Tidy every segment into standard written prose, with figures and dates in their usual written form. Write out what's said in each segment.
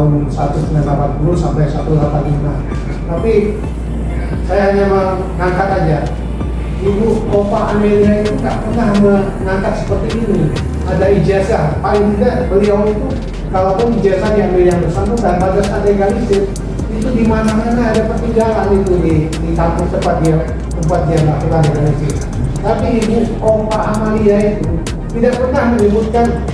tahun 1980 sampai 185. Tapi saya hanya mengangkat aja. Ibu Opa Amelia itu nggak pernah mengangkat seperti ini. Ada ijazah, paling tidak beliau itu kalaupun ijazah diambil yang bersangkutan pada saat legalisir itu di mana-mana ada pertinggalan itu di kampus tempat dia melakukan legalisir. Tapi Ibu Opa Amelia itu tidak pernah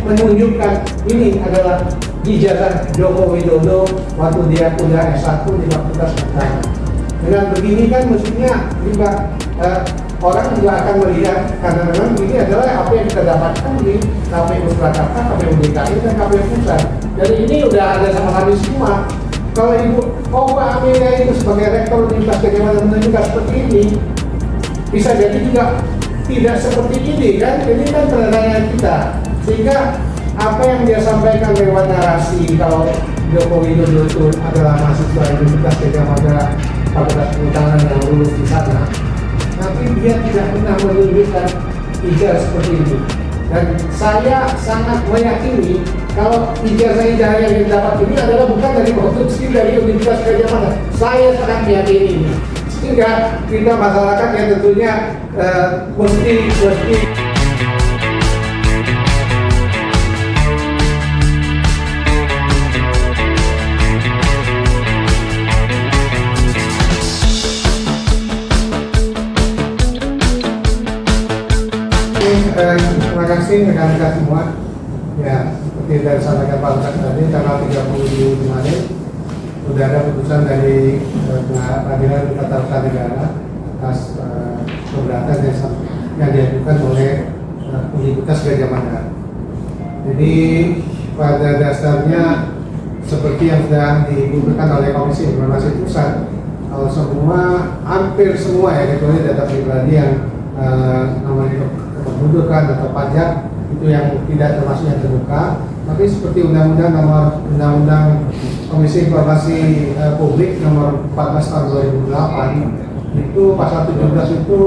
menunjukkan ini adalah ijazah Joko Widodo waktu dia kuliah S1 di Fakultas Pertanian. Dengan begini kan mestinya juga orang juga akan melihat, karena memang ini adalah apa yang kita dapatkan di KPU Surakarta, KPU DKI, dan KPU Pusat. Jadi ini udah ada sama kami semua. Kalau Ibu Opa Amelia itu sebagai rektor Universitas Gadjah Mada menunjukkan seperti ini, bisa jadi juga tidak seperti ini kan. Ini kan penilaian kita, sehingga apa yang dia sampaikan lewat narasi kalau Joko Widodo itu adalah mahasiswa Universitas Gadjah Mada Fakultas Perhutanan yang lulus di sana, tapi dia tidak pernah menunjukkan ijazah seperti itu. Dan saya sangat meyakini kalau ijazah yang didapat ini adalah bukan dari produksi dari Universitas Gadjah Mada. Saya sangat meyakini ini. Sehingga kita masyarakat yang tentunya mesti terima kasih rekan-rekan semua. Ya, seperti yang disampaikan Pak Lukas tadi, tanggal 30 Juli kemarin sudah ada putusan dari Pengadilan Tata Usaha Negara atas keberatan yang diajukan oleh Universitas Gadjah Mada. Jadi pada dasarnya seperti yang sudah dibutuhkan oleh Komisi Informasi Pusat, kalau hampir semua ya, kecuali data pribadi yang namanya kependudukan atau pajak itu yang tidak termasuk yang terbuka, tapi seperti Undang-Undang Komisi Informasi Publik nomor 14 tahun 2008 itu pasal 17 itu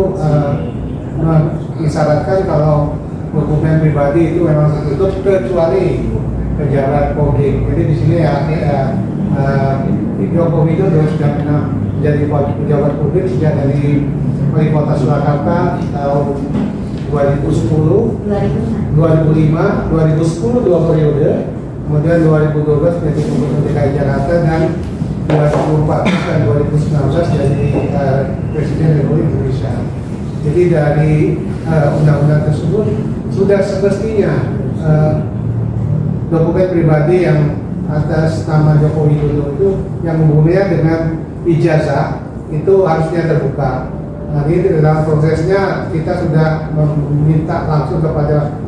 disyaratkan kalau dokumen pribadi itu memang tertutup kecuali pejabat publik. Jadi di sini Joko Widodo sudah pernah menjadi pejabat publik sejak dari Wali Kota Surakarta tahun 2010, 2005, 2010 dua periode, kemudian 2012 menjadi Gubernur DKI Jakarta, dan 2014 dan 2019 jadi Presiden Republik Indonesia. Jadi dari undang-undang tersebut sudah semestinya dokumen pribadi yang atas nama Joko Widodo itu yang hubungannya dengan ijazah itu harusnya terbuka. Nah, ini dalam prosesnya kita sudah meminta langsung kepada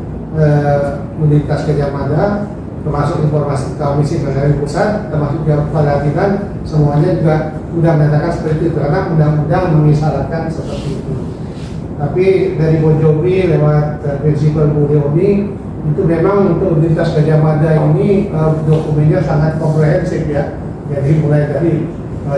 Universitas Gadjah Mada, termasuk informasi Komisi Penilaian Pusat, termasuk juga perhatian, semuanya juga sudah menyatakan seperti itu karena undang-undang mengisyaratkan seperti itu. Tapi dari Bojobi lewat prinsipal Bu Leoni itu memang untuk Universitas Gadjah Mada ini dokumennya sangat komprehensif ya. Jadi mulai dari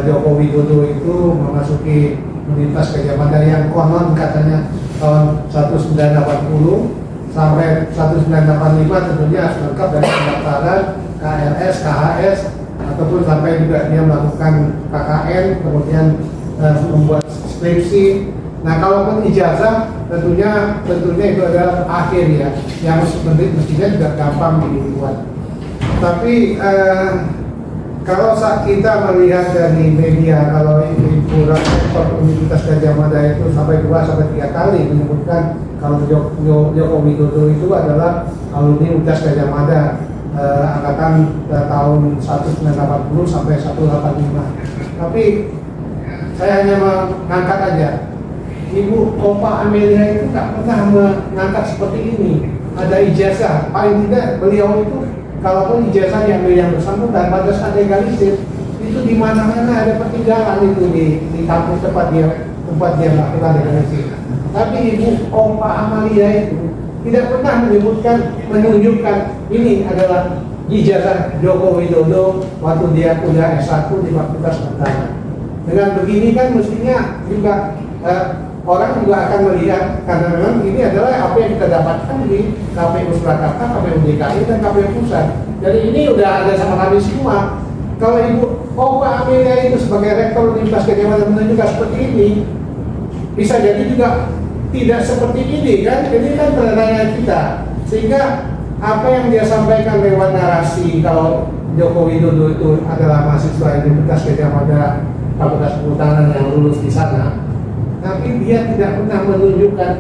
Joko Widodo itu memasuki Universitas Gadjah Mada yang konon katanya tahun 1980 sampai 1985 tentunya lengkap dari pendaftaran KLS, KHS, ataupun sampai juga dia melakukan KKN, kemudian membuat skripsi. Nah, kalaupun ijazah tentunya itu adalah akhir ya, yang mestinya juga gampang dibuat. Tapi kalau saat kita melihat dari media, kalau Ibu Rektor Universitas Gadjah Mada itu sampai 2-3 kali menyebutkan kalau Joko Widodo itu adalah alumni Universitas Gadjah Mada angkatan tahun 1980 sampai 185. Tapi saya hanya mengangkat aja, Ibu Opa Amelia itu nggak pernah mengangkat seperti ini. Ada ijazah, paling tidak beliau itu kalaupun ijazah diambil yang bersangkutan pada saat legalisir itu di mana-mana ada pertinggalan itu di kampus tempat dia melakukan legalisir. Tapi Ibu Opa Amelia itu tidak pernah menunjukkan ini adalah ijazah Joko Widodo waktu dia kuliah S1 di Fakultas Pertanian. Dengan begini kan mestinya juga orang juga akan melihat, karena memang ini adalah apa yang kita dapatkan di KPU Surakarta, KPU DKI, dan KPU Pusat. Jadi ini udah ada sama kami semua. kalau Pak Amelia itu sebagai rektor Universitas Gadjah Mada menunjukkan seperti ini, bisa jadi juga tidak seperti ini kan? Jadi kan pertanyaan kita, sehingga apa yang dia sampaikan lewat narasi kalau Joko Widodo itu adalah mahasiswa Universitas Gadjah Mada Fakultas Kehutanan yang lulus di sana, tapi dia tidak pernah menunjukkan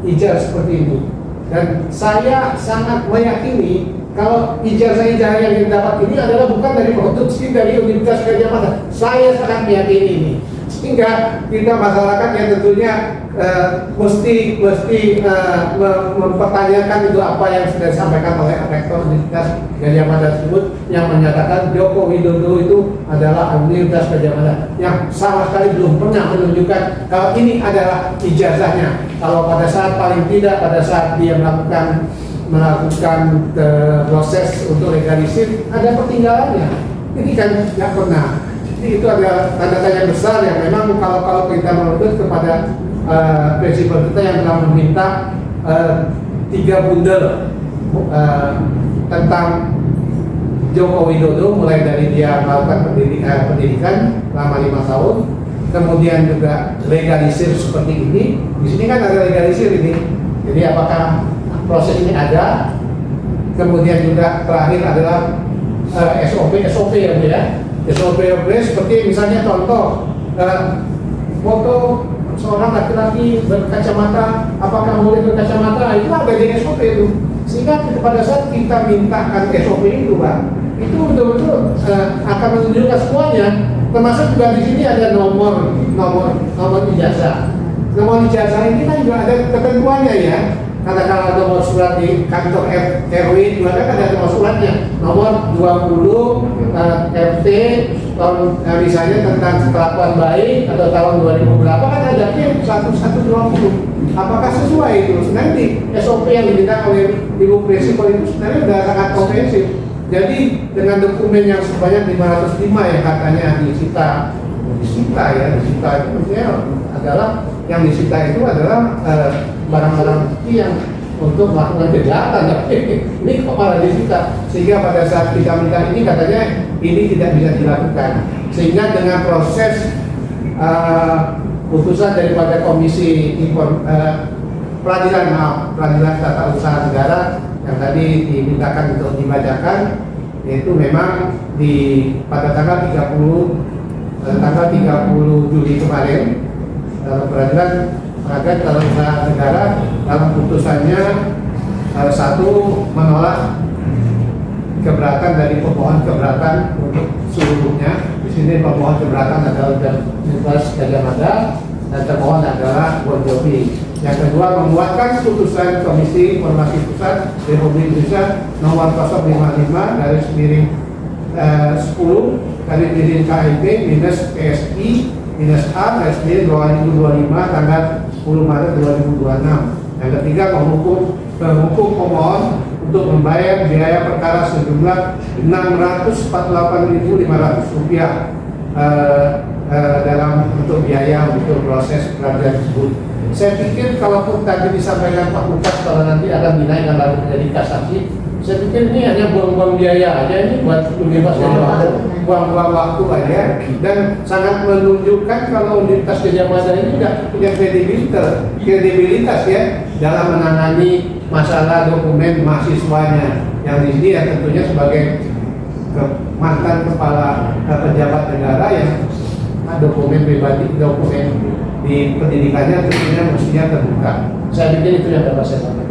ijazah seperti ini. Dan saya sangat meyakini kalau ijazah-ijazah yang didapat ini adalah bukan dari produksi dari Universitas Gadjah Mada. Saya sangat meyakini ini. Sehingga kita masyarakat yang tentunya mesti mempertanyakan itu apa yang sudah disampaikan oleh Rektor Universitas Gadjah Mada tersebut yang menyatakan Joko Widodo itu adalah Universitas Gadjah Mada yang sama sekali belum pernah menunjukkan kalau ini adalah ijazahnya. Kalau pada saat paling tidak pada saat dia melakukan proses untuk legalisir ada pertinggalannya. Ini kan nggak pernah. Jadi itu ada tanda tanya besar yang memang kalau kita menuntut kepada prinsipal kita yang telah meminta 3 bundel tentang Joko Widodo, mulai dari dia melakukan pendidikan selama 5 tahun, kemudian juga legalisir seperti ini. Di sini kan ada legalisir ini. Jadi apakah proses ini ada, kemudian juga terakhir adalah SOP ya, SOP seperti misalnya contoh foto seorang laki-laki berkacamata, apakah boleh berkacamata, itu ada di SOP itu. Sehingga pada saat kita mintakan SOP itu Pak, itu betul-betul akan menunjukkan semuanya, termasuk juga di sini ada nomor ijazah. Nomor ijazah ini kan juga ada ketentuannya ya. Katakanlah nomor surat di kantor RW juga kan ada nomor suratnya, nomor 20 RT tahun misalnya tentang kelakuan baik atau tahun 2000 berapa kan ada P1120. Apakah sesuai itu? Nanti SOP yang diminta oleh Ibu Prinsipal itu sebenarnya sudah sangat komprehensif. Jadi dengan dokumen yang sebanyak 505 yang katanya disita itu maksudnya adalah yang disita itu adalah barang-barang bukti yang untuk melakukan kejahatan. Ini kok malah disita, sehingga pada saat kita minta ini katanya ini tidak bisa dilakukan, sehingga dengan proses putusan daripada Komisi Peradilan Tata Usaha Negara yang tadi dimintakan untuk dibacakan, yaitu memang pada tanggal 30 Juli kemarin Peradilan Tata Usaha Negara dalam putusannya satu menolak keberatan dari pemohon keberatan untuk seluruhnya. Di sini pemohon keberatan adalah Universitas Gadjah Mada dan termohon adalah Bon Jovi. Yang kedua, menguatkan putusan Komisi Informasi Pusat Republik Indonesia nomor 055 garis miring 10 garis miring KIP minus PSI minus A garis miring 2025 tanggal 10 Maret 2026. Yang ketiga, menghukum pemohon untuk membayar biaya perkara sejumlah Rp648.500 dalam untuk biaya untuk proses peradilan tersebut. Saya pikir kalaupun tadi disampaikan Pak Lukas kalau nanti akan dinaikkan lalu menjadi kasasi, saya pikir ini hanya buang-buang biaya aja, ini buat bebas dari waktu, buang-buang waktu aja, dan sangat menunjukkan kalau Universitas Gadjah Mada ini tidak punya kredibilitas ya dalam menangani masalah dokumen mahasiswanya yang di sini ya tentunya sebagai mantan kepala pejabat negara yang dokumen pribadi, dokumen di pendidikannya tentunya mestinya terbuka. Saya pikir itu yang dapat saya sampaikan.